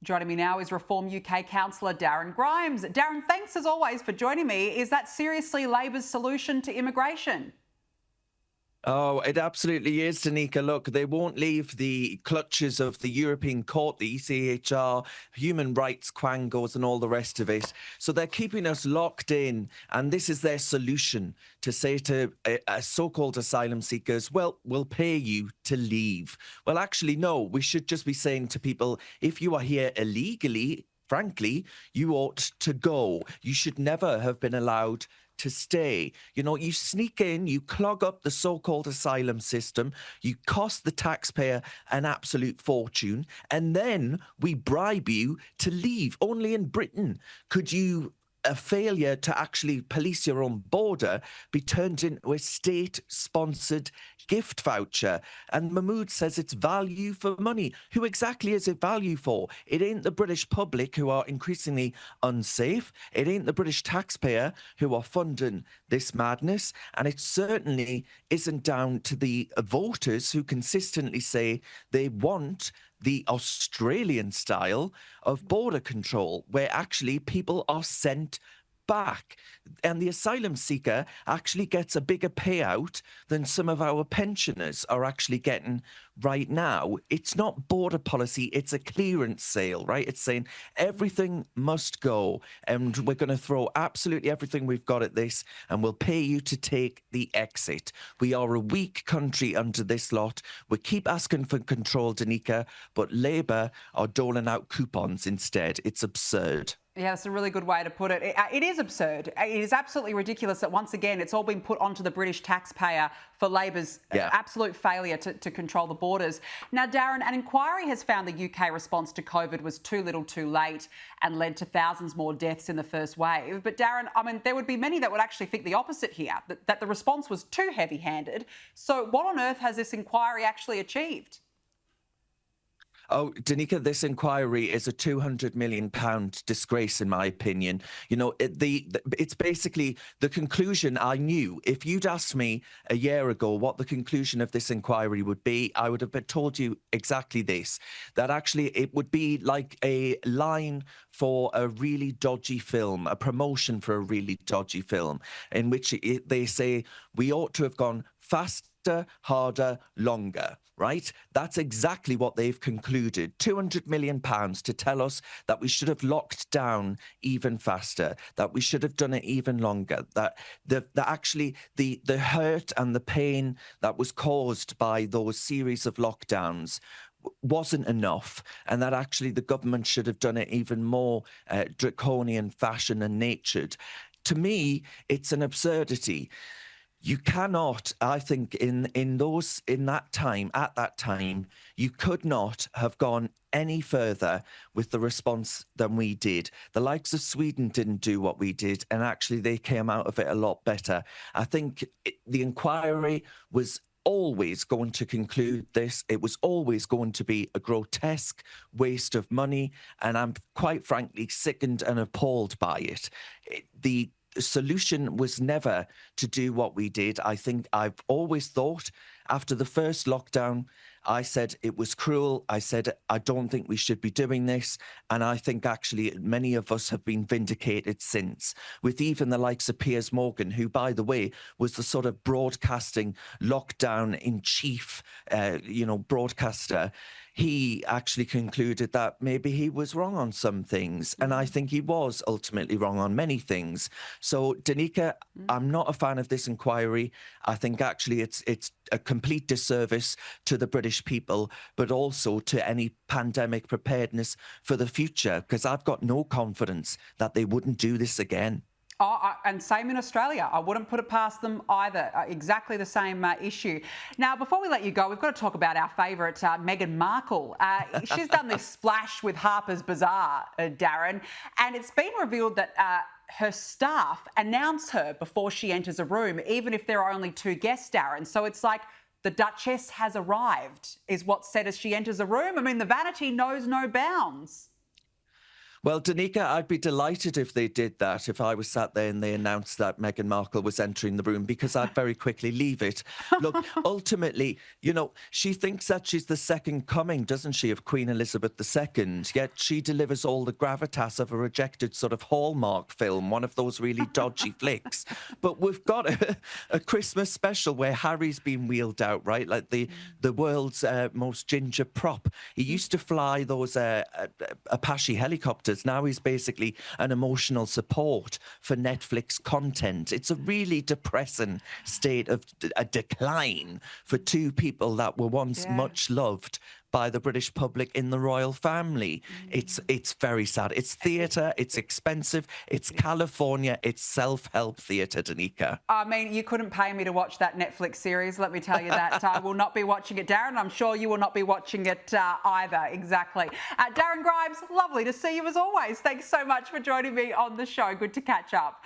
Joining me now is Reform UK Councillor Darren Grimes. Darren, thanks as always for joining me. Is that seriously Labor's solution to immigration? Oh, it absolutely is, Danica. Look, they won't leave the clutches of the European Court, the ECHR, human rights quangos and all the rest of it. So they're keeping us locked in. And this is their solution to say to so-called asylum seekers, well, we'll pay you to leave. Well, actually, no, we should just be saying to people, if you are here illegally, frankly, you ought to go. You should never have been allowed to stay. You know, you sneak in, you clog up the so-called asylum system, you cost the taxpayer an absolute fortune, and then we bribe you to leave. Only in Britain could you a failure to actually police your own border be turned into a state-sponsored gift voucher. And Mahmood says it's value for money. Who exactly is it value for? It ain't the British public who are increasingly unsafe. It ain't the British taxpayer who are funding this madness. And it certainly isn't down to the voters who consistently say they want the Australian style of border control, where actually people are sent back. And the asylum seeker actually gets a bigger payout than some of our pensioners are actually getting right now. It's not border policy, it's a clearance sale, right? It's saying everything must go, and we're going to throw absolutely everything we've got at this, and we'll pay you to take the exit. We are a weak country under this lot. We keep asking for control, Danica, but Labour are doling out coupons instead. It's absurd. Yeah, that's a really good way to put it. It is absurd. It is absolutely ridiculous that once again it's all been put onto the British taxpayer for Labor's absolute failure to control the borders. Now, Darren, an inquiry has found the UK response to COVID was too little too late and led to thousands more deaths in the first wave. But Darren, I mean, there would be many that would actually think the opposite here, that the response was too heavy-handed. So what on earth has this inquiry actually achieved? Oh, Danica, this inquiry is a £200 million disgrace, in my opinion. You know, it's basically the conclusion I knew. If you'd asked me a year ago what the conclusion of this inquiry would be, I would have told you exactly this, that actually it would be like a line for a really dodgy film, a promotion for a really dodgy film, in which they say we ought to have gone faster, harder, longer, right? That's exactly what they've concluded. £200 million to tell us that we should have locked down even faster, that we should have done it even longer, that actually the hurt and the pain that was caused by those series of lockdowns wasn't enough, and that actually the government should have done it even more draconian fashion and natured. To me, it's an absurdity. You cannot, I think, at that time, you could not have gone any further with the response than we did. The likes of Sweden didn't do what we did, and actually they came out of it a lot better. I think the inquiry was always going to conclude this. It was always going to be a grotesque waste of money, and I'm quite frankly sickened and appalled by it. The solution was never to do what we did. I think I've always thought after the first lockdown, I said it was cruel. I said, I don't think we should be doing this. And I think actually many of us have been vindicated since, with even the likes of Piers Morgan, who, by the way, was the sort of broadcasting lockdown in chief, broadcaster. He actually concluded that maybe he was wrong on some things. And I think he was ultimately wrong on many things. So, Danica, I'm not a fan of this inquiry. I think actually it's a complete disservice to the British people, but also to any pandemic preparedness for the future, because I've got no confidence that they wouldn't do this again. Oh, and same in Australia. I wouldn't put it past them either. Exactly the same issue. Now, before we let you go, we've got to talk about our favourite, Meghan Markle. She's done this splash with Harper's Bazaar, Darren, and it's been revealed that her staff announce her before she enters a room, even if there are only two guests, Darren. So it's like the Duchess has arrived, is what's said as she enters a room. I mean, the vanity knows no bounds. Well, Danica, I'd be delighted if they did that, if I was sat there and they announced that Meghan Markle was entering the room, because I'd very quickly leave it. Look, ultimately, you know, she thinks that she's the second coming, doesn't she, of Queen Elizabeth II, yet she delivers all the gravitas of a rejected sort of Hallmark film, one of those really dodgy flicks. But we've got a Christmas special where Harry's been wheeled out, right? Like the world's most ginger prop. He used to fly those Apache helicopters. Now he's basically an emotional support for Netflix content. It's a really depressing state of a decline for two people that were once much loved by the British public in the royal family. It's very sad. It's theatre, it's expensive, it's California, it's self-help theatre, Danica. I mean, you couldn't pay me to watch that Netflix series, let me tell you that. I will not be watching it, Darren. I'm sure you will not be watching it either, exactly. Darren Grimes, lovely to see you as always. Thanks so much for joining me on the show. Good to catch up.